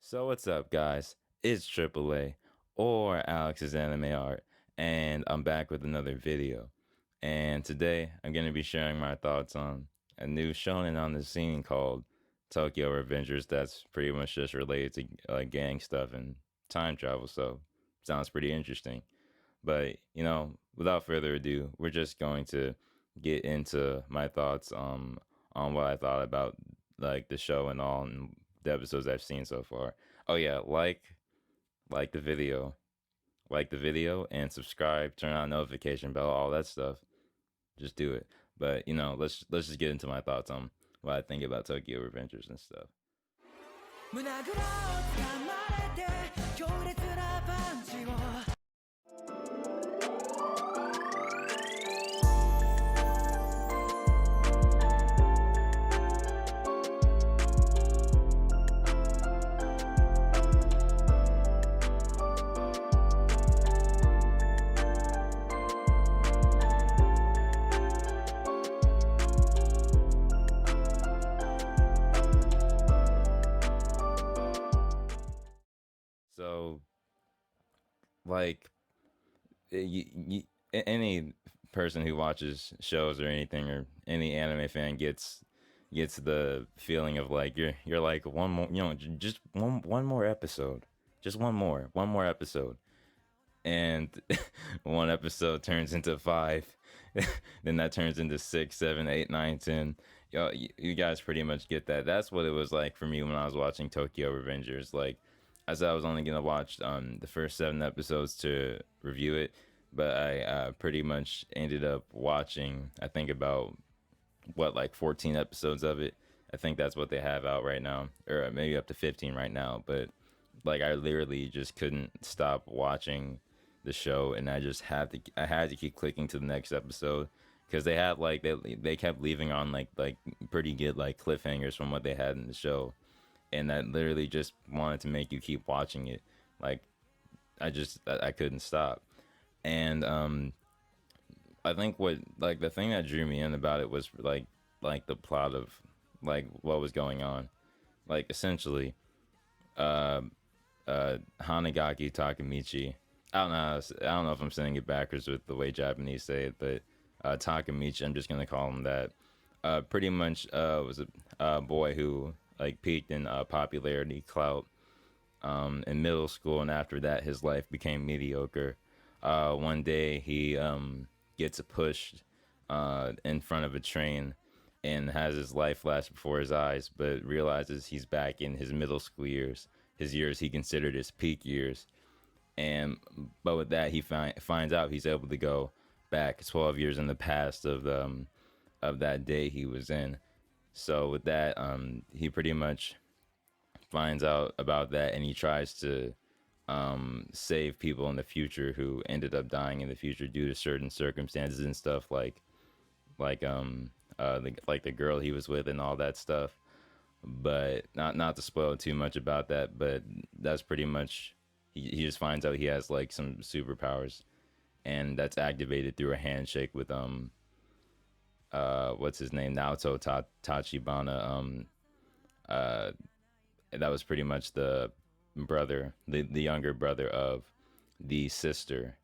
So what's up, guys? It's AAA or Alex's Anime Art, and I'm back with another video. And today I'm going to be sharing my thoughts on a new shonen on the scene called Tokyo Revengers. That's pretty much just related to gang stuff and time travel. So sounds pretty interesting. But without further ado, we're just going to get into my thoughts on what I thought about like the show and all and the episodes I've seen so far. Oh yeah, like the video, and subscribe, turn on notification bell, all that stuff. Just do it. But let's just get into my thoughts on what I think about Tokyo Revengers and stuff. So like any person who watches shows or anything or any anime fan gets the feeling of like you're like one more, just one more episode, just one more episode, and one episode turns into five, then that turns into six, seven, eight, nine, 10. You guys pretty much get that. That's what it was like for me when I was watching Tokyo Revengers. Like, I said, I was only gonna watch the first seven episodes to review it, but I pretty much ended up watching, I think, about what, like 14 episodes of it. I think that's what they have out right now, or maybe up to 15 right now. But like, I literally just couldn't stop watching the show, and I had to keep clicking to the next episode because they had like they kept leaving on like pretty good like cliffhangers from what they had in the show, and that literally just wanted to make you keep watching it. Like, I couldn't stop. And I think what, like, the thing that drew me in about it was like the plot of like what was going on. Like, essentially, uh, Hanagaki Takemichi. I don't know if I'm saying it backwards with the way Japanese say it, but Takemichi. I'm just gonna call him that. Pretty much was a boy who like peaked in popularity, clout, in middle school, and after that, his life became mediocre. One day, he gets pushed in front of a train and has his life flash before his eyes, but realizes he's back in his middle school years, his years he considered his peak years. And but with that, he finds out he's able to go back 12 years in the past of that day he was in. So with that, he pretty much finds out about that, and he tries to save people in the future who ended up dying in the future due to certain circumstances and stuff, like the girl he was with and all that stuff. But not to spoil too much about that, but that's pretty much, he just finds out he has like some superpowers, and that's activated through a handshake with what's his name, Naoto Tachibana. Uh that was pretty much the brother, the younger brother of the sister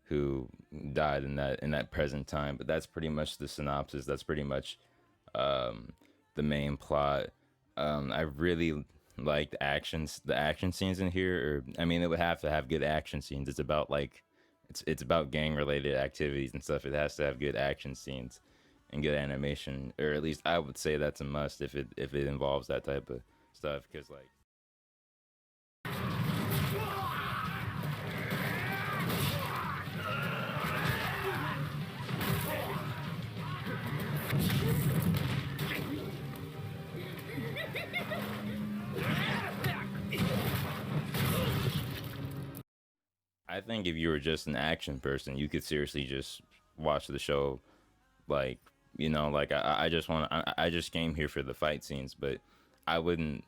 who died in that present time. But that's pretty much the synopsis. That's pretty much um, the main plot. I really like the action scenes in here. Or, I mean, it would have to have good action scenes. It's about like it's about gang related activities and stuff. It has to have good action scenes and good animation, or at least I would say that's a must if it involves that type of stuff. Because like, I think if you were just an action person, you could seriously just watch the show. Like, like I just I just came here for the fight scenes, but I wouldn't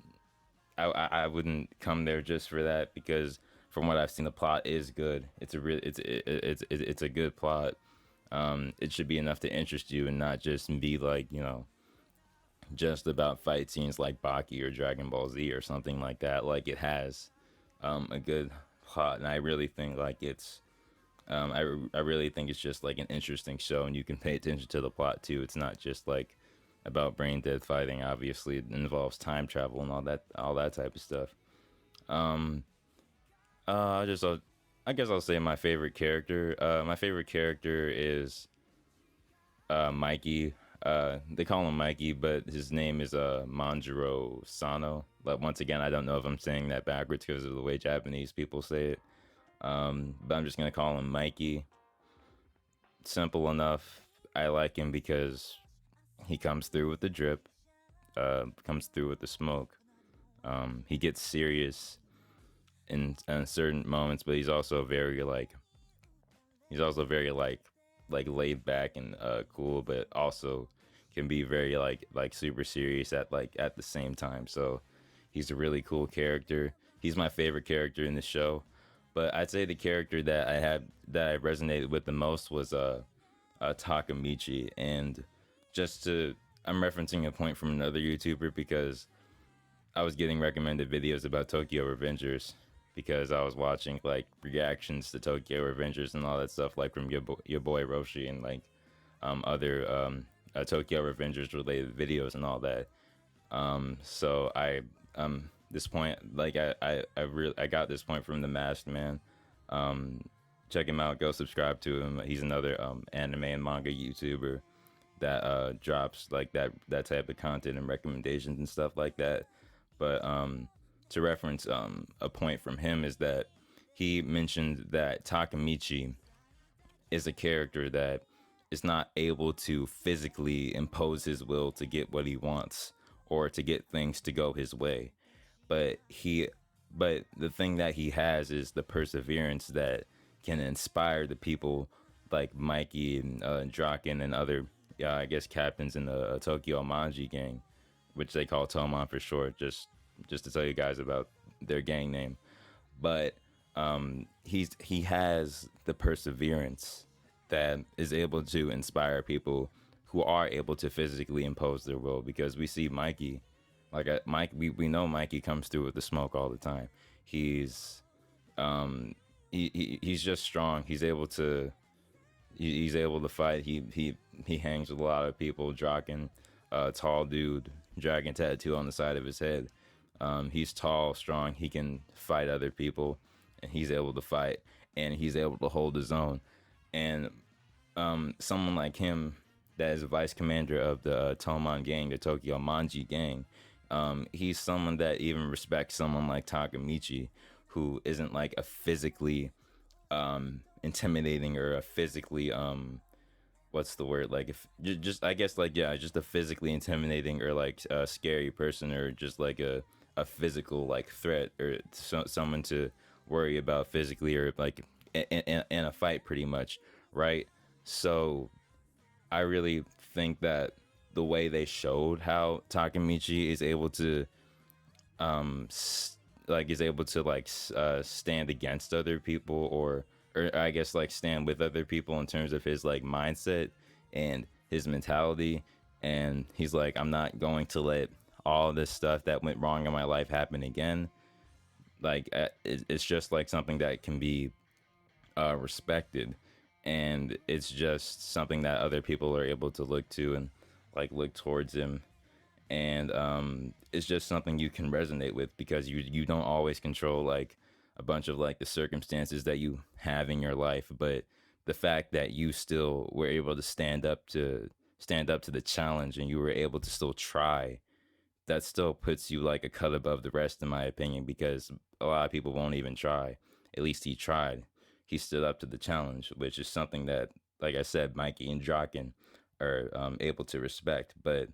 I wouldn't come there just for that, because from what I've seen, the plot is good. It's a real it's a good plot. It should be enough to interest you and not just be like just about fight scenes like Baki or Dragon Ball Z or something like that. Like it has a good plot, and I really think like it's I really think it's just like an interesting show, and you can pay attention to the plot too. It's not just like about brain dead fighting. Obviously, it involves time travel and all that type of stuff. Um, I just I guess I'll say my favorite character. My favorite character is Mikey. They call him Mikey, but his name is Manjiro Sano. But once again, I don't know if I'm saying that backwards because of the way Japanese people say it. But I'm just gonna call him Mikey. Simple enough. I like him because he comes through with the drip, comes through with the smoke. He gets serious in certain moments, but he's also very like laid back and cool, but also can be very like super serious at the same time. So he's a really cool character. He's my favorite character in the show. But I'd say the character that I resonated with the most was Takamichi, and just to I'm referencing a point from another YouTuber because I was getting recommended videos about Tokyo Revengers because I was watching like reactions to Tokyo Revengers and all that stuff, like from your boy Roshi and like other Tokyo Revengers related videos and all that. So I this point like I got this point from the Masked Man. Um, Check him out. Go subscribe to him. He's another anime and manga YouTuber that drops like that type of content and recommendations and stuff like that. But to reference a point from him is that he mentioned that Takamichi is a character that is not able to physically impose his will to get what he wants or to get things to go his way. But the thing that he has is the perseverance that can inspire the people like Mikey and Draken and other, I guess, captains in the Tokyo Manji gang, which they call Toman for short, just to tell you guys about their gang name. But he has the perseverance that is able to inspire people who are able to physically impose their will, because we see Mikey, Mike, we know Mikey comes through with the smoke all the time. He's he's just strong. He's able to fight. He hangs with a lot of people. Draken, tall dude, dragon tattoo on the side of his head. He's tall, strong. He can fight other people, and he's able to fight, and he's able to hold his own. And someone like him, that is vice commander of the Toman gang, the Tokyo Manji gang, he's someone that even respects someone like Takamichi, who isn't like a physically intimidating or a physically what's the word, like if just I guess like yeah, just a physically intimidating or like a scary person, or just like a physical like threat, or someone to worry about physically, or like in a fight pretty much, right? So I really think that the way they showed how Takamichi is able to um stand against other people, or I guess like stand with other people in terms of his like mindset and his mentality. And he's like, I'm not going to let all this stuff that went wrong in my life happen again. Like it's just like something that can be respected, and it's just something that other people are able to look to and like look towards him. And it's just something you can resonate with, because you don't always control like a bunch of like the circumstances that you have in your life, but the fact that you still were able to stand up to the challenge, and you were able to still try, that still puts you like a cut above the rest, in my opinion, because a lot of people won't even try. At least he tried. He stood up to the challenge, which is something that, like I said, Mikey and Draken are able to respect. But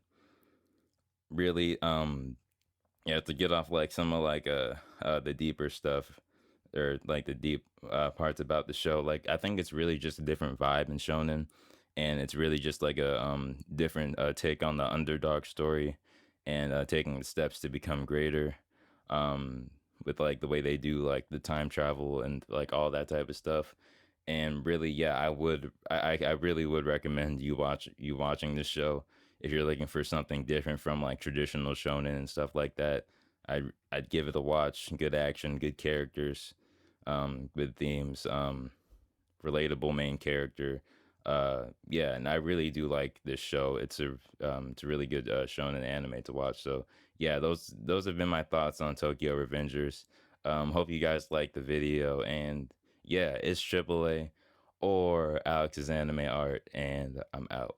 really, yeah, to get off like some of like the deeper stuff, or like the deep parts about the show, like I think it's really just a different vibe in shonen, and it's really just like a different take on the underdog story, and taking the steps to become greater, um with like the way they do like the time travel and like all that type of stuff. And really, yeah, I really would recommend you watching this show. if you're looking for something different from like traditional shonen and stuff like that, I'd give it a watch. Good action, good characters, good themes, relatable main character. Yeah, and I really do like this show. It's a really good shonen anime to watch. So yeah, those have been my thoughts on Tokyo Revengers. Hope you guys like the video, and yeah, it's AAA or Alex's anime art, and I'm out.